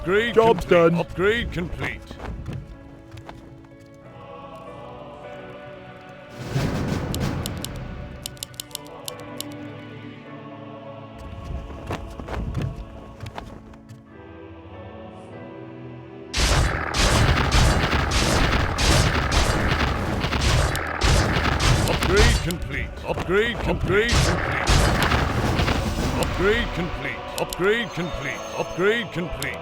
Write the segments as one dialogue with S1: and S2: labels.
S1: Upgrade
S2: Job's
S1: complete.
S2: done.
S1: Upgrade complete. Upgrade complete. Upgrade complete. Upgrade complete. Upgrade complete. Upgrade complete.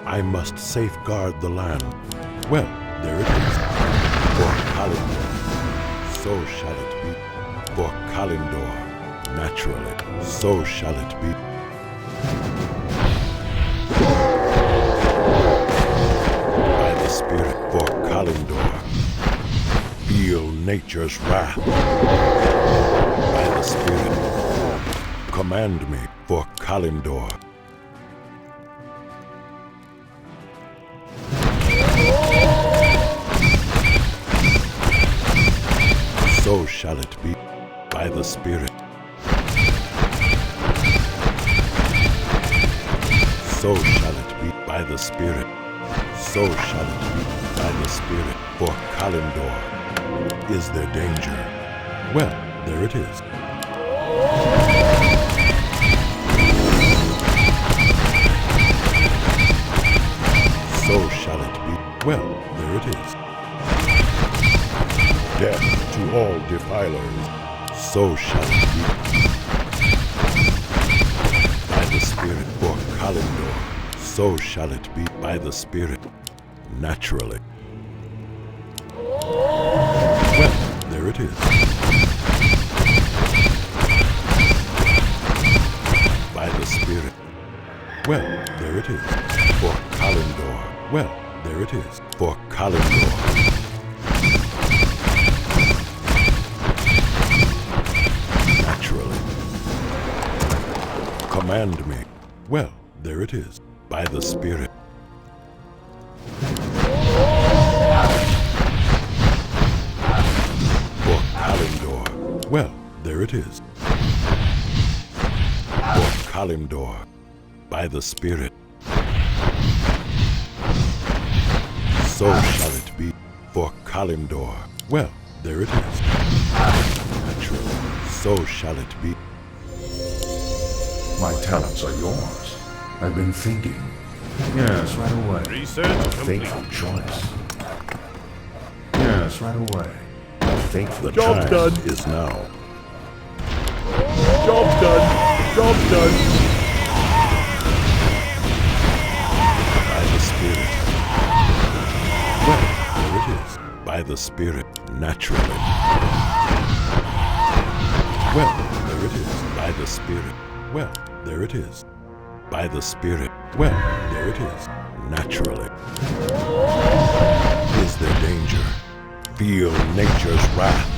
S2: I must safeguard the land. Well, there it is. For Kalindor, so shall it be. For Kalindor, naturally, so shall it be. By the Spirit, for Kalindor, feel nature's wrath. By the Spirit, command me for Kalindor. So shall it be, by the Spirit. So shall it be, by the Spirit. So shall it be, by the Spirit. For Kalindor, is there danger? Well, there it is. So shall it be. Well, there it is. Death to all defilers, so shall it be. By the Spirit, for Kalindor, so shall it be. By the Spirit, naturally. Well, there it is. By the Spirit. Well, there it is. For Kalindor. Well, there it is. For Kalindor. Command me. Well, there it is. By the Spirit. For Kalindor. Well, there it is. For Kalindor. By the Spirit. So shall it be. For Kalindor. Well, there it is. Naturally. So shall it be.
S3: My talents are yours. I've been thinking. Yes, right away.
S1: Research complete.
S3: Fateful choice. Yes, right away. Fateful
S2: The job's
S3: choice.
S2: done is now.
S4: Job's done. Job's done.
S2: By the Spirit. Well, there it is. By the Spirit, naturally. Well, there it is. By the Spirit. Well, there it is. By the Spirit. Well, there it is. Naturally. Is there danger? Feel nature's wrath.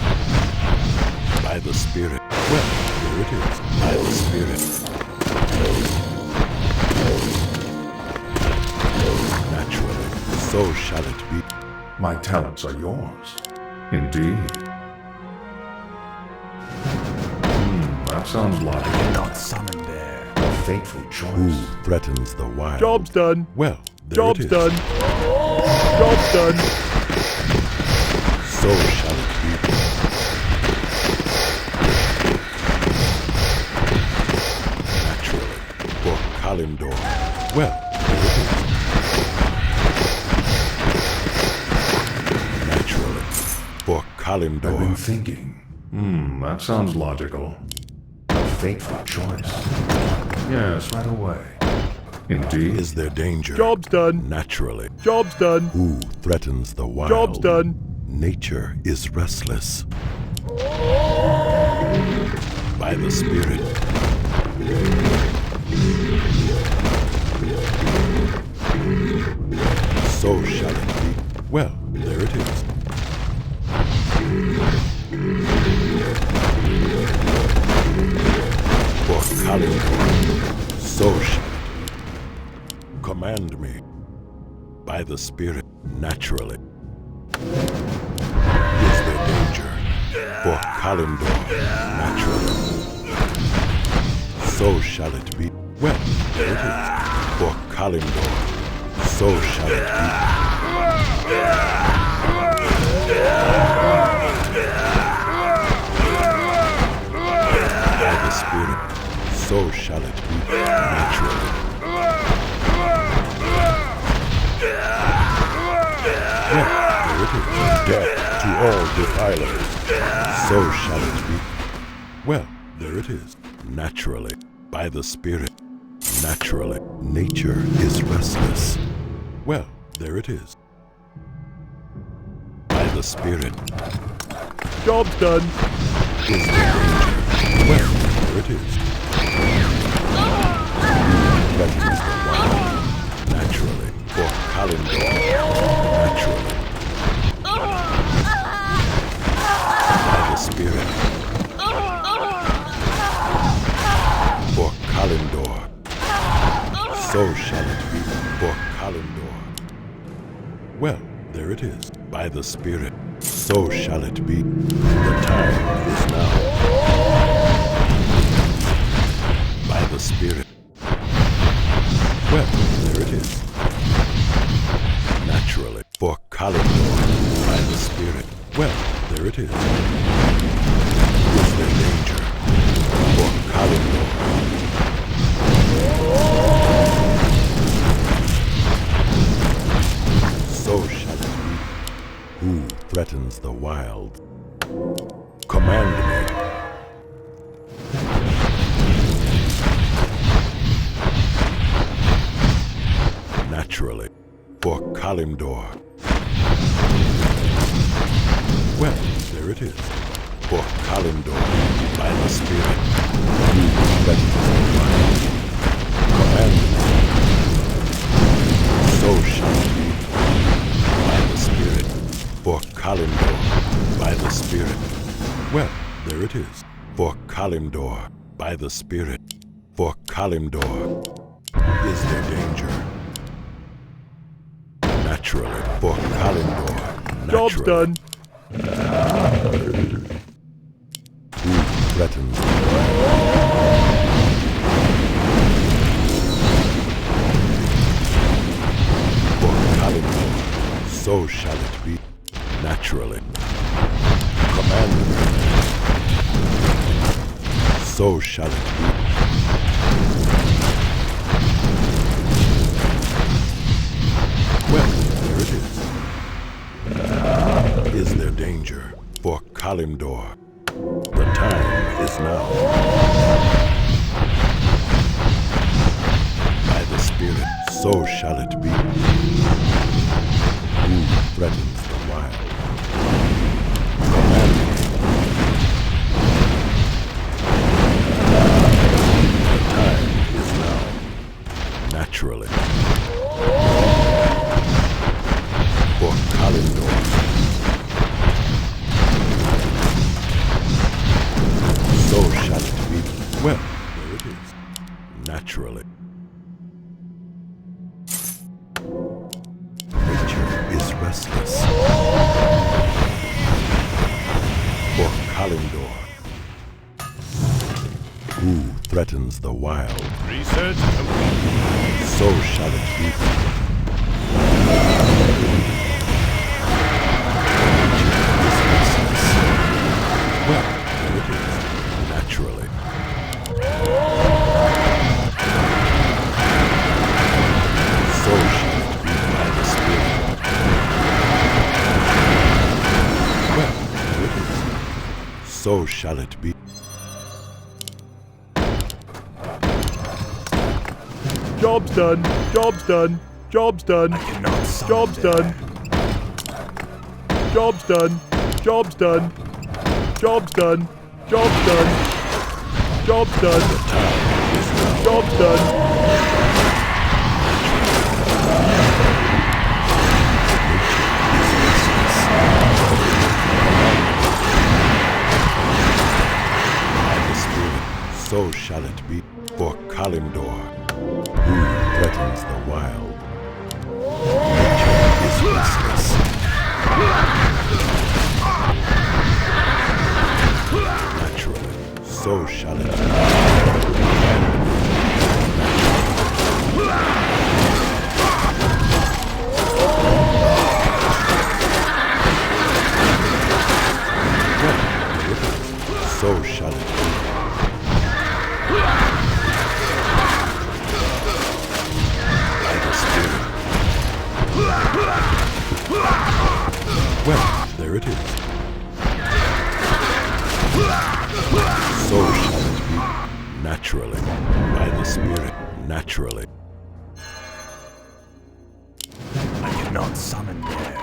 S2: By the Spirit. Well, there it is. By the Spirit. Naturally. So shall it be.
S3: My talents are yours. Indeed. That sounds logical.
S5: Not summoned there.
S3: A fateful
S2: Who
S3: choice.
S2: threatens the wild?
S4: Job's done.
S2: Well, there
S4: Job's
S2: it is.
S4: done. Job's done.
S2: So shall it be. Naturally. For Kalindor. Well, there it is. Naturally. For
S3: I've been
S2: Kalindor.
S3: thinking. That sounds logical. A fateful choice. Yes, right away. Indeed.
S2: Is there danger?
S4: Job's done.
S2: Naturally.
S4: Job's done.
S2: Who threatens the wild?
S4: Job's done.
S2: Nature is restless. By the Spirit. So shall it be. Well, there it is. For Kalindor, so shall it be. Command me. By the Spirit, naturally. Is there danger? For Kalindor, naturally. So shall it be. Well, there it is. For Kalindor, so shall it be. By the Spirit, so shall it be. Naturally. Well, there it is. Death to all defilers. So shall it be. Well, there it is. Naturally. By the Spirit. Naturally. Nature is restless. Well, there it is. By the Spirit.
S4: Job's done.
S2: Is there danger? Well, there it is. Threatens the wild. Naturally. For Kalindor. Naturally. By the Spirit. For Kalindor. So shall it be. For Kalindor. Well, there it is. By the Spirit. So shall it be. The time is now. By the Spirit. Well, there it is. Naturally. For Kalindor. By the Spirit. Well, there it is. Is there danger? For Kalindor. So shall it be. Who threatens the wild? Command me. Naturally. For Kalimdor. Well, there it is. For Kalimdor. By the Spirit. Who threatens the wild? Command me. So shall it be. By the Spirit. For Kalimdor. By the Spirit. Well, there it is. For Kalimdor. By the Spirit. For Kalimdor. Is there danger? Naturally. For Kalimdor.
S4: Job's done.
S2: Who threatens the For Kalimdor. So shall it be. Naturally. Command me. So shall it be. Well, there it is. Is there danger? For Kalimdor. The time is now. By the Spirit, so shall it be. Who threatens the wild? Command me. The time is now. Naturally. For Kalimdor. So shall it be. Well, there it is. Naturally. Nature is restless. For Kalimdor. Who threatens the wild?
S1: Research complete.
S2: So shall it be. Well, there it is. Naturally. So shall it be by the Spirit. Well, there it is. So shall it be.
S4: Job's done. Job's done. Job's done.
S3: I cannot summon
S4: Job's done. Job's done. Job's done. Job's done. Job's done. Job's done. Job's done.
S2: So shall it be for Kalimdor, who threatens the wild. Nature is restless. Naturally, so shall it be. So shall it be. Well, there it is. So shall it be, naturally, by the Spirit, naturally.
S3: I cannot summon there.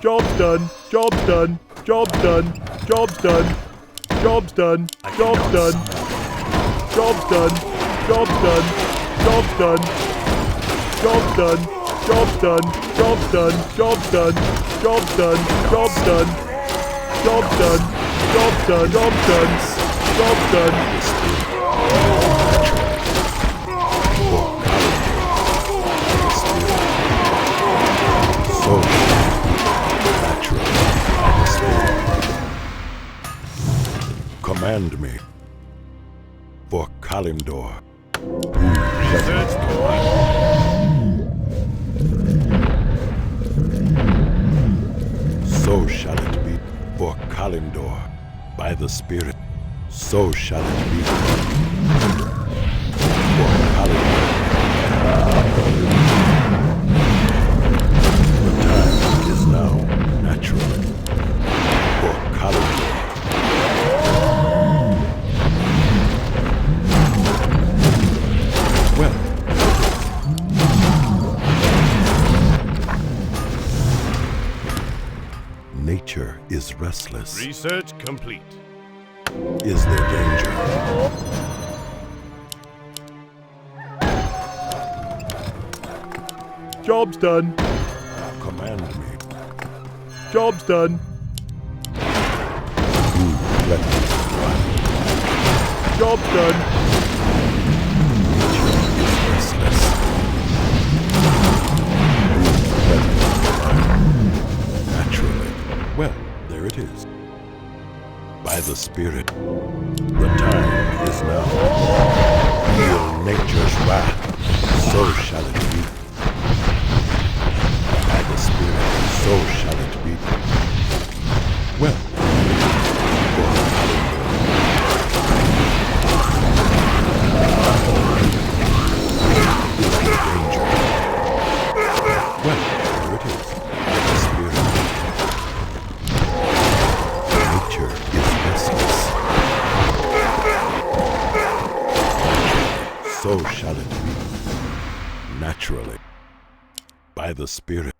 S4: Job's done. Job's done. Job's done. Job's done. Job's done. Job's done. Job's done. Job's done. Job's done. Job's done. Job's done. Job's done. Job's done. Job's done. Job's done. Job's done. Job's done. Job's done. Job's done.
S2: So naturally, by the Spirit. Command me for Kalimdor, who threatens the wild. So shall it be for Kalimdor, by the Spirit. So shall it be for Kalimdor. The time is now, naturally, for Kalimdor. Well, nature is restless.
S1: Research complete.
S2: Is there danger?
S4: Job's done.
S2: Command me.
S4: Job's done.
S2: Who threatens the wild?
S4: Job's done.
S2: Nature is restless. Who threatens the wild? Naturally. Well, there it is. By the Spirit, the time is now. Feel nature's wrath. So shall it be. By the Spirit, so shall it be. Well, for Kalimdor. Is there danger? Well, there it is. By the Spirit. Nature is restless. So shall it be. Naturally. By the Spirit.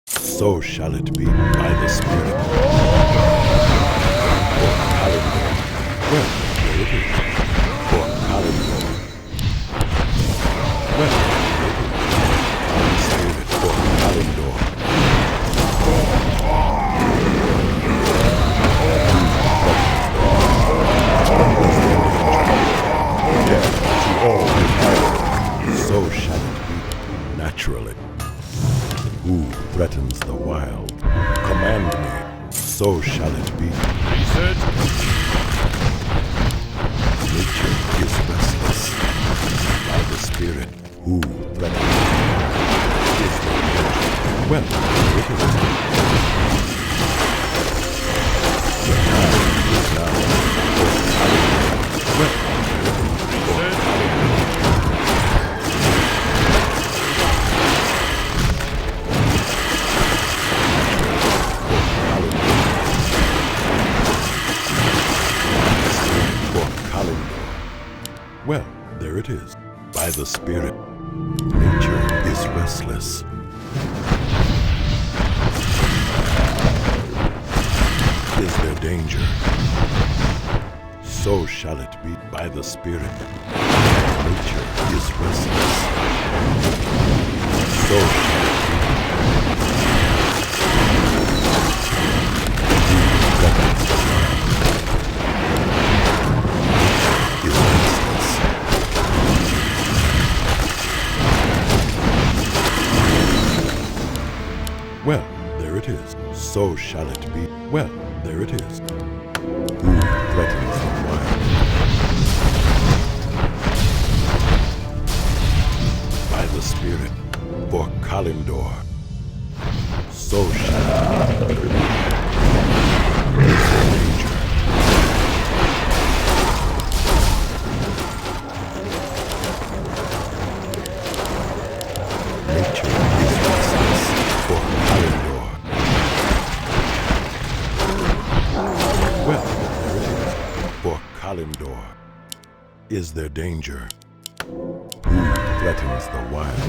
S2: So shall it be by the Spirit. For Kalimdor. Well, there it is. For Kalimdor. Well, there it is. By the Spirit for Kalimdor. Death to all who hide. So shall it be, naturally. Who threatens the wild? Command me, so shall it be.
S1: Research.
S2: Nature is restless. By the Spirit, who threatens? Is there danger? Well, it is. The time is now. For Kalimdor. Well, for Kalimdor. Well, it is. By the Spirit, nature is restless. Is there danger? So shall it be. By the Spirit, nature is restless. So shall it be. Is restless. Well, there it is. So shall it be. Well, there it is. Who threatens the wild? By the Spirit, for Kalindor. So shall it be. Is there danger? Nature is restless for Kalindor. Well, there it is. For Kalindor. Is there danger? Who threatens the wild?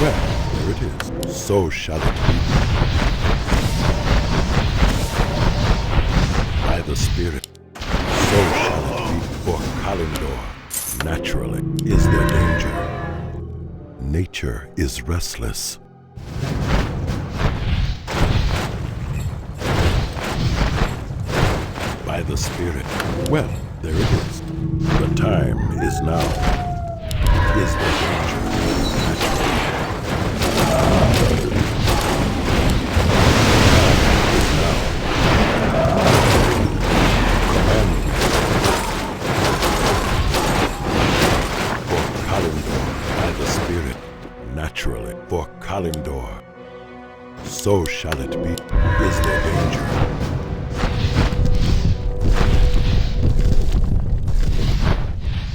S2: Well, there it is. So shall it be. By the Spirit, so shall it be for Kalindor. Naturally, is there danger? Nature is restless. By the Spirit, well, there it is. The time is now. Is there danger? Naturally. Is now. Command me. For Kalindor, by the Spirit, naturally. For Kalindor, so shall it be. Is there danger?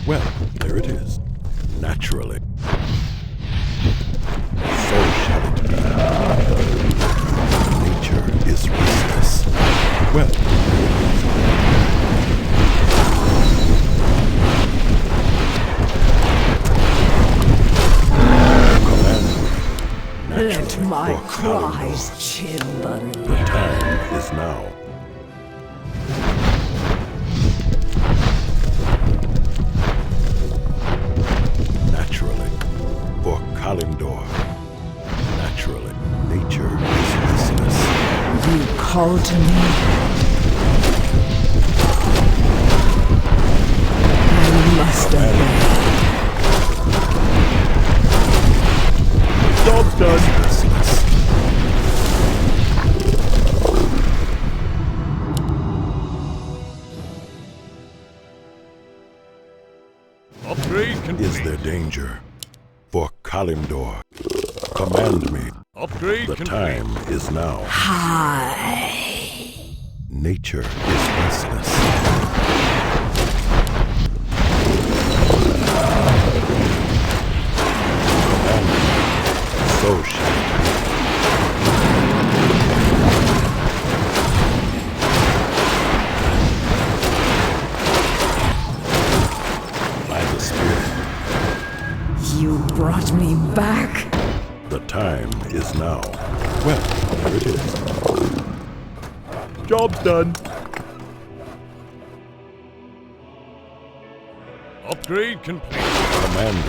S2: Well, there it is. Naturally. So shall it be. Nature is restless. Well, command me.
S5: Let
S2: Naturally,
S5: my
S2: for Kalindor.
S5: cries children.
S2: The time is now. Naturally, for Kalindor. Naturally, nature is restless.
S5: You call to me. I must obey.
S4: Job's done.
S2: Restless.
S1: Upgrade complete.
S2: Is there danger? For Kalindor. Command me.
S1: Upgrade
S2: The
S1: complete.
S2: time is now.
S5: Hi.
S2: Nature is restless. Command me. So shall it be. By the Spirit,
S5: You brought me back.
S2: the time is now. Well, there it is.
S4: Job's done.
S1: Upgrade complete.
S2: Command me.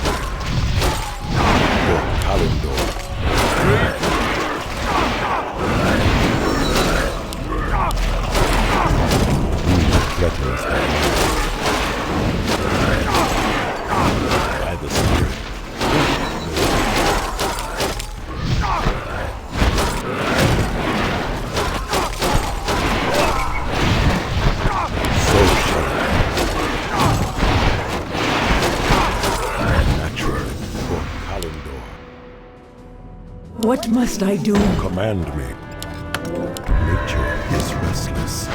S2: For Kalindor.
S1: Upgrade complete.
S2: Threatens them. By the Spirit. So shall it be. Naturally, for Kalindor.
S5: What must I do?
S2: Command me. Nature is restless.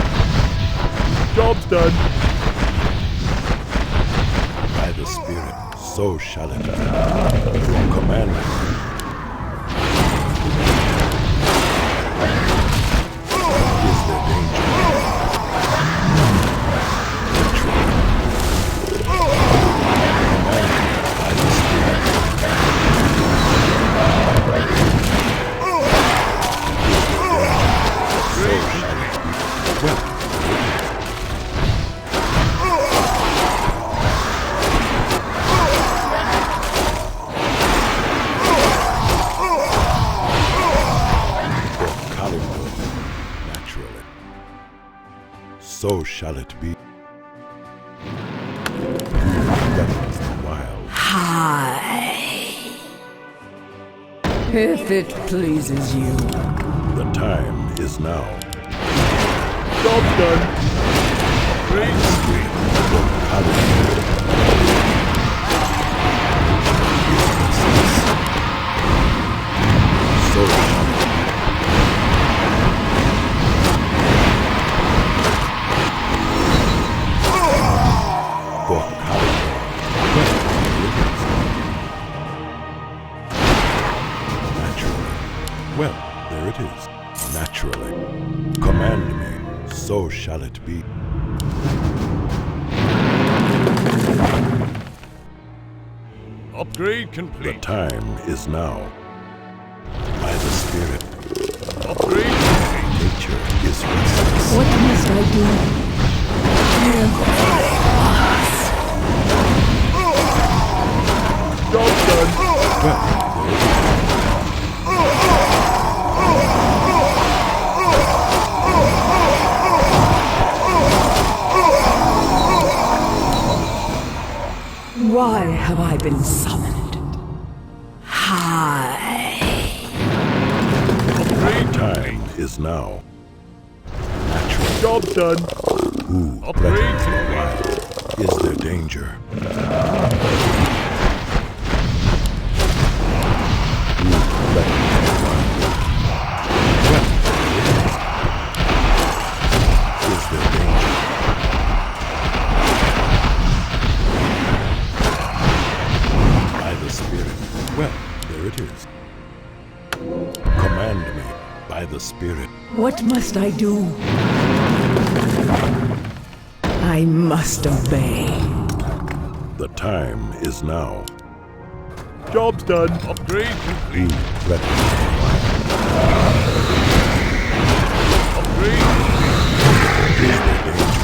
S4: Job's done.
S2: By the Spirit, so shall it be. Command me. Is there danger? Naturally. so shall it be. That is the wild.
S5: Hi. If it pleases you.
S2: The time is now.
S4: Job done.
S1: Upgrade complete.
S2: For Kalimdor. So shall it be. For Kalimdor. Naturally. Well, there it is. Naturally. Command me, so shall it be.
S1: Upgrade
S2: The
S1: complete.
S2: time is now. By the Spirit,
S1: Upgrade complete.
S2: nature is restless.
S5: What must I do?
S4: Job done.
S2: Well, there it is.
S5: Why have I been summoned? Hi.
S1: Upgrade
S2: Time is now. Natural.
S4: Job done.
S2: Who
S1: Upgrade
S2: threatens the
S1: complete.
S2: wild? Is there danger? Who threatens the wild? Well, is there danger? By the Spirit. Well, there it is. Command me by the Spirit.
S5: What must I do? I must obey.
S2: The time is now.
S4: Job's done.
S1: Upgrade
S2: Who
S1: complete.
S2: threatens the wild?
S1: Upgrade complete.
S2: Is there danger?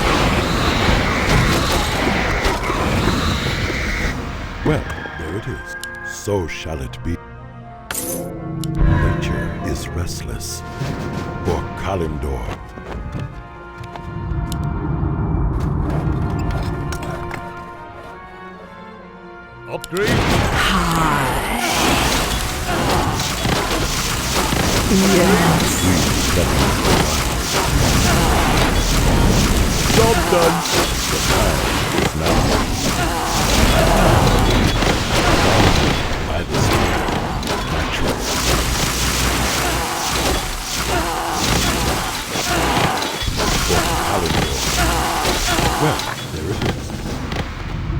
S2: Well, there it is. So shall it be. Nature is restless. For Kalimdor.
S1: Upgrade.
S5: Yes.
S4: Job done.
S2: By the Spirit. Natural. For Kalimdor. Well, there it is.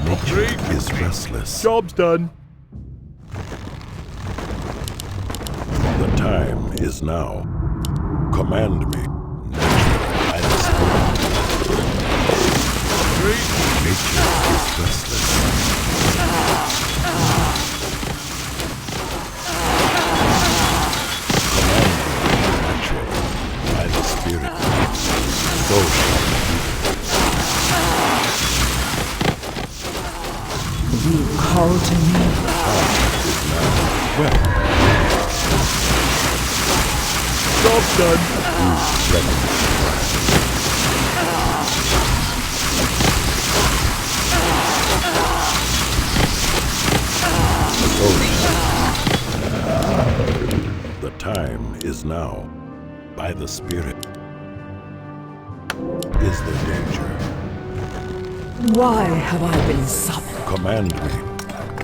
S1: Upgrade
S2: Nature is restless.
S4: Job's done.
S2: The time is now. Command me. Natural by the Spirit.
S1: Upgrade.
S2: Nature is restless. Command me. Natural by the Spirit. So shall it be.
S5: You call to me.
S2: Is now. Well,
S4: Job's done.
S2: threatens the wild? So shall it be. The time is now. By the Spirit. Is there danger?
S5: Why have I been summoned?
S2: Command me.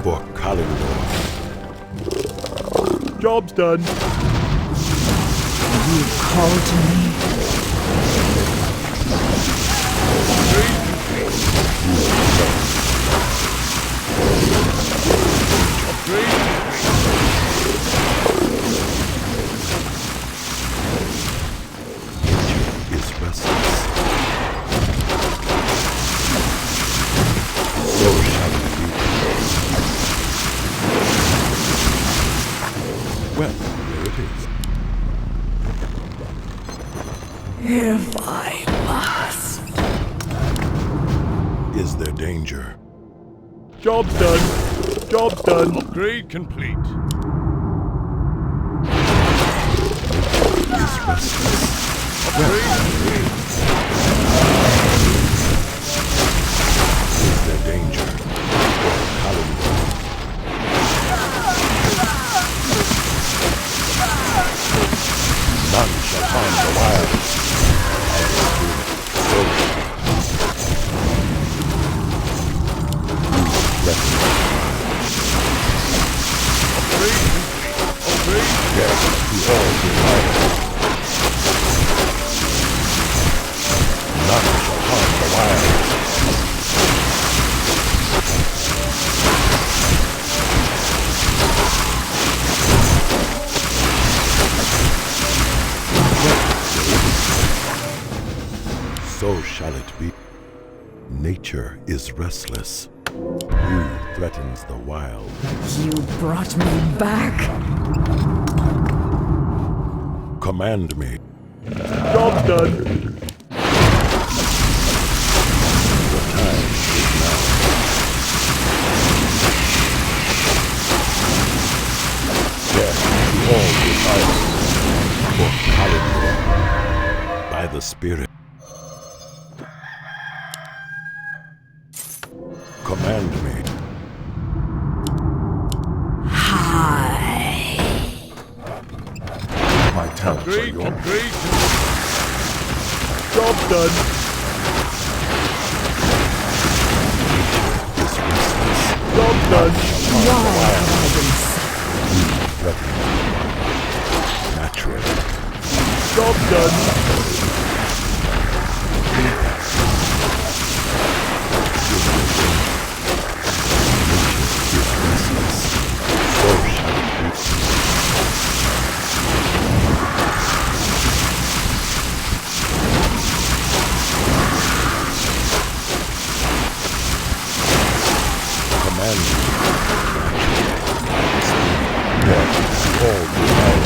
S2: For Kalimdor.
S4: Job's done.
S5: You call to me.
S1: Upgrade complete. Upgrade
S2: Nature is restless. So shall it be. Well, there it is.
S5: If I must.
S2: Is there danger?
S4: Job's done. Job's done.
S1: Upgrade complete.
S2: is restless. Is there danger? Or Kalimdor? None shall harm the wild. Yes, to all desire. None shall harm the wild. So shall it be. Nature is restless. Who threatens the wild?
S5: You brought me back.
S2: Command me.
S4: Job done.
S2: The time is now. Death to all desire. For Kalimdor. By the Spirit. Command me.
S3: My talents are
S1: Upgrade
S3: yours.
S1: complete.
S4: Job done.
S2: Is restless.
S4: Job done.
S5: Why have I been summoned?
S2: Naturally.
S4: Job done.
S2: Is restless. So shall it be. Command me. Death to all desire.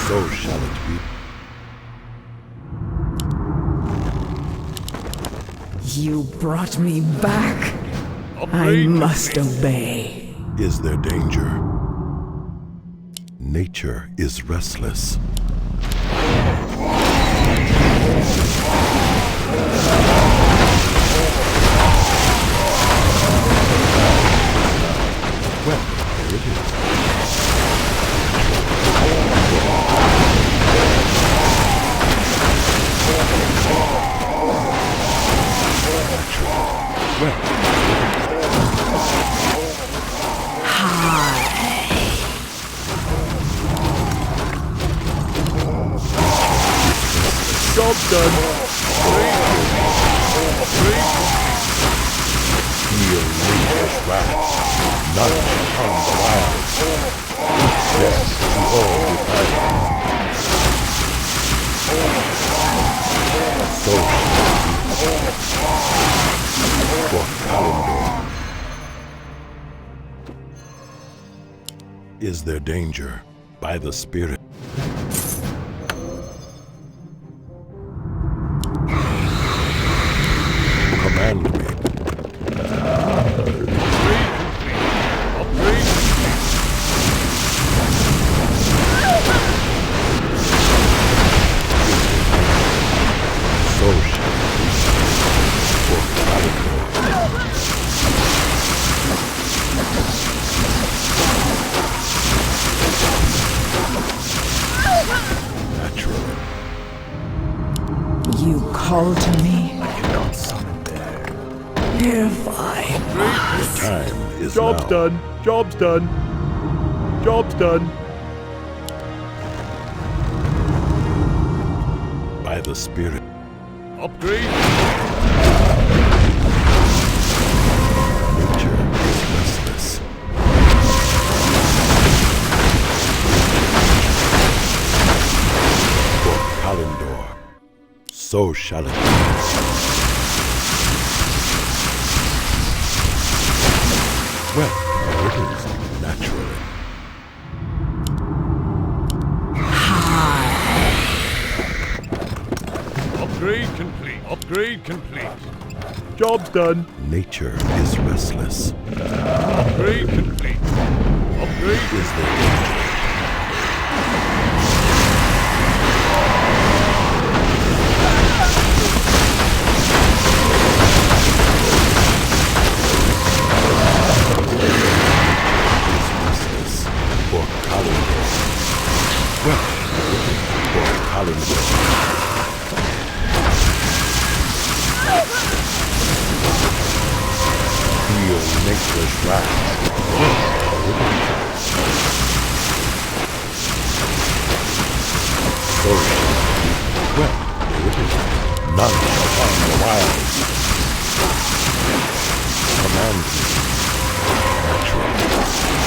S2: So shall it be.
S5: You brought me back. I
S1: Upgrade
S5: must
S1: complete.
S5: obey.
S2: Is there danger? Nature is restless. Well, there it is.
S4: Job done.
S2: Feel nature's wrath. None shall harm the wild. Death to all desire. So shall it be. For Kalimdor. Is there danger? By the Spirit. Command me.
S1: Upgrade
S2: So shall it be. For Kalimdor. Naturally.
S5: You call to me.
S3: I cannot summon there.
S5: If I
S2: The time is
S4: Job's
S2: now.
S4: done. Job's done. Job's done.
S2: By the Spirit.
S1: upgrade
S2: Nature is restless. For Kalimdor, so shall it be. Well, there it is, naturally.
S1: upgrade complete. Upgrade complete.
S4: Job's done.
S2: Nature is restless.
S1: Upgrade complete. Upgrade
S2: Is there danger? faithless wrath. Well, there it is. So shall it be. Well, there it is. None shall harm the wild. Command me. Naturally.